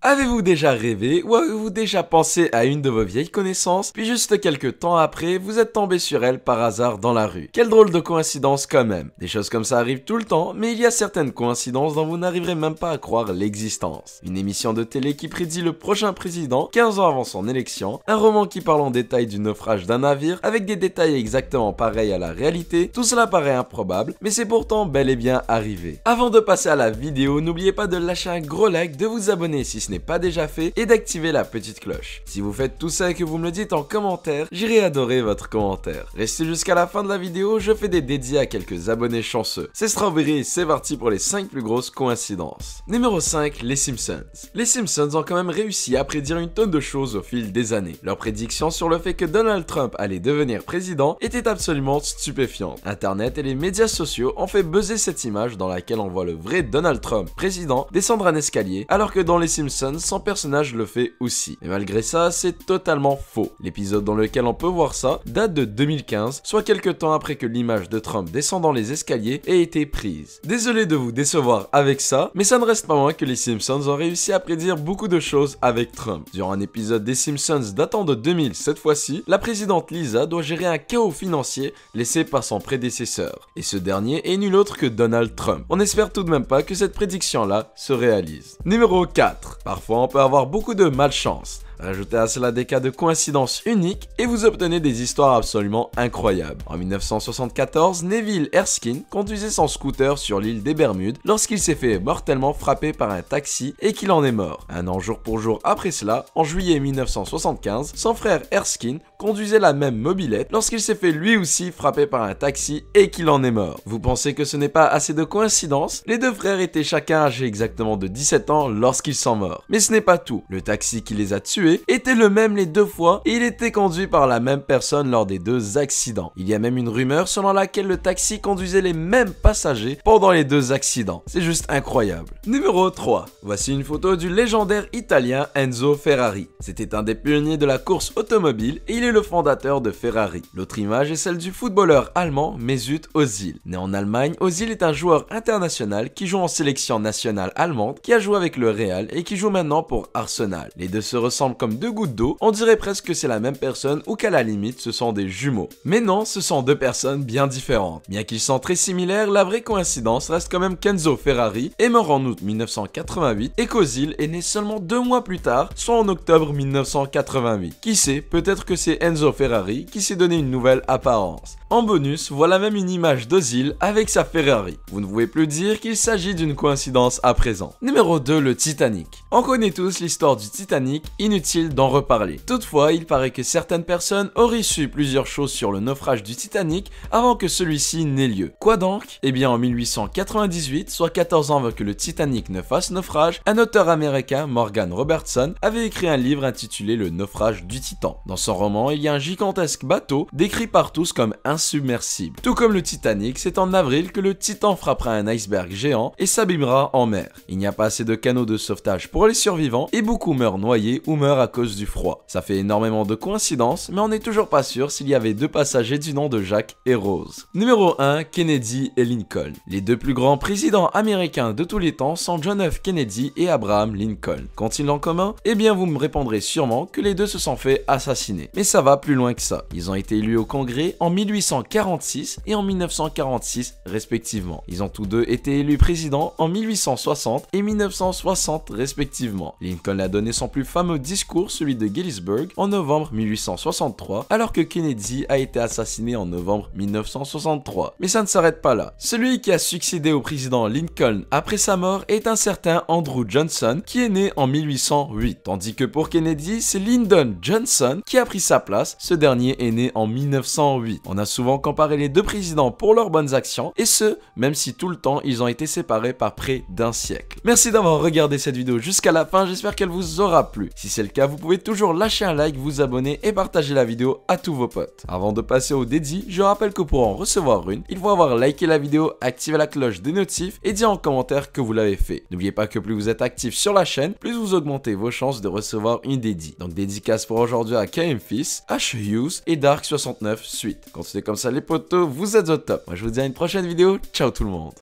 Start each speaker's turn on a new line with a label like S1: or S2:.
S1: Avez-vous déjà rêvé ou avez-vous déjà pensé à une de vos vieilles connaissances, puis juste quelques temps après, vous êtes tombé sur elle par hasard dans la rue? Quelle drôle de coïncidence quand même. Des choses comme ça arrivent tout le temps, mais il y a certaines coïncidences dont vous n'arriverez même pas à croire l'existence. Une émission de télé qui prédit le prochain président 15 ans avant son élection, un roman qui parle en détail du naufrage d'un navire avec des détails exactement pareils à la réalité, tout cela paraît improbable, mais c'est pourtant bel et bien arrivé. Avant de passer à la vidéo, n'oubliez pas de lâcher un gros like, de vous abonner si ce n'est pas déjà fait et d'activer la petite cloche. Si vous faites tout ça et que vous me le dites en commentaire, j'irai adorer votre commentaire. Restez jusqu'à la fin de la vidéo, je fais des dédiés à quelques abonnés chanceux. C'est Strawberry et c'est parti pour les 5 plus grosses coïncidences. Numéro 5, les Simpsons. Les Simpsons ont quand même réussi à prédire une tonne de choses au fil des années. Leurs prédictions sur le fait que Donald Trump allait devenir président étaient absolument stupéfiantes. Internet et les médias sociaux ont fait buzzer cette image dans laquelle on voit le vrai Donald Trump, président, descendre un escalier, alors que dans les Simpsons, son personnage le fait aussi. Mais malgré ça, c'est totalement faux. L'épisode dans lequel on peut voir ça date de 2015, soit quelques temps après que l'image de Trump descendant les escaliers ait été prise. Désolé de vous décevoir avec ça, mais ça ne reste pas moins que les Simpsons ont réussi à prédire beaucoup de choses avec Trump. Durant un épisode des Simpsons datant de 2000 cette fois-ci, la présidente Lisa doit gérer un chaos financier laissé par son prédécesseur. Et ce dernier est nul autre que Donald Trump. On espère tout de même pas que cette prédiction-là se réalise. Numéro 4. Parfois, on peut avoir beaucoup de malchance. Rajoutez à cela des cas de coïncidence uniques et vous obtenez des histoires absolument incroyables. En 1974, Neville Erskine conduisait son scooter sur l'île des Bermudes lorsqu'il s'est fait mortellement frapper par un taxi et qu'il en est mort. Un an jour pour jour après cela, en juillet 1975, son frère Erskine conduisait la même mobilette lorsqu'il s'est fait lui aussi frapper par un taxi et qu'il en est mort. Vous pensez que ce n'est pas assez de coïncidence? Les deux frères étaient chacun âgés exactement de 17 ans lorsqu'ils sont morts. Mais ce n'est pas tout. Le taxi qui les a tués était le même les deux fois et il était conduit par la même personne lors des deux accidents. Il y a même une rumeur selon laquelle le taxi conduisait les mêmes passagers pendant les deux accidents. C'est juste incroyable. Numéro 3. Voici une photo du légendaire italien Enzo Ferrari. C'était un des pionniers de la course automobile et il est le fondateur de Ferrari. L'autre image est celle du footballeur allemand Mesut Özil. Né en Allemagne, Özil est un joueur international qui joue en sélection nationale allemande, qui a joué avec le Real et qui joue maintenant pour Arsenal. Les deux se ressemblent comme deux gouttes d'eau, on dirait presque que c'est la même personne ou qu'à la limite ce sont des jumeaux. Mais non, ce sont deux personnes bien différentes. Bien qu'ils sont très similaires, la vraie coïncidence reste quand même qu'Enzo Ferrari est mort en août 1988 et qu'Ozil est né seulement 2 mois plus tard, soit en octobre 1988. Qui sait, peut-être que c'est Enzo Ferrari qui s'est donné une nouvelle apparence. En bonus, voilà même une image d'Ozil avec sa Ferrari. Vous ne pouvez plus dire qu'il s'agit d'une coïncidence à présent. Numéro 2, le Titanic. On connaît tous l'histoire du Titanic, inutile d'en reparler. Toutefois, il paraît que certaines personnes auraient su plusieurs choses sur le naufrage du Titanic avant que celui-ci n'ait lieu. Quoi donc? Eh bien en 1898, soit 14 ans avant que le Titanic ne fasse naufrage, un auteur américain, Morgan Robertson, avait écrit un livre intitulé Le naufrage du Titan. Dans son roman, il y a un gigantesque bateau décrit par tous comme insubmersible. Tout comme le Titanic, c'est en avril que le Titan frappera un iceberg géant et s'abîmera en mer. Il n'y a pas assez de canaux de sauvetage pour les survivants et beaucoup meurent noyés ou meurent à cause du froid. Ça fait énormément de coïncidences, mais on n'est toujours pas sûr s'il y avait deux passagers du nom de Jacques et Rose. Numéro 1, Kennedy et Lincoln. Les deux plus grands présidents américains de tous les temps sont John F. Kennedy et Abraham Lincoln. Qu'ont-ils en commun? Eh bien vous me répondrez sûrement que les deux se sont fait assassiner. Mais ça va plus loin que ça. Ils ont été élus au Congrès en 1846 et en 1946 respectivement. Ils ont tous deux été élus présidents en 1860 et 1960 respectivement. Lincoln a donné son plus fameux discours, celui de Gettysburg, en novembre 1863, alors que Kennedy a été assassiné en novembre 1963. Mais ça ne s'arrête pas là. Celui qui a succédé au président Lincoln après sa mort est un certain Andrew Johnson, qui est né en 1808, tandis que pour Kennedy, c'est Lyndon Johnson qui a pris sa place. Ce dernier est né en 1908. On a souvent comparé les deux présidents pour leurs bonnes actions, et ce, même si tout le temps ils ont été séparés par près d'un siècle. Merci d'avoir regardé cette vidéo jusqu'à la fin, j'espère qu'elle vous aura plu. Si c'est le cas, vous pouvez toujours lâcher un like, vous abonner et partager la vidéo à tous vos potes. Avant de passer au dédi, je rappelle que pour en recevoir une, il faut avoir liké la vidéo, activé la cloche des notifs et dire en commentaire que vous l'avez fait. N'oubliez pas que plus vous êtes actif sur la chaîne, plus vous augmentez vos chances de recevoir une dédi. Donc dédicace pour aujourd'hui à KM Fils, H. Hughes et Dark69 Suite. Continuez comme ça les potos, vous êtes au top. Moi je vous dis à une prochaine vidéo, ciao tout le monde.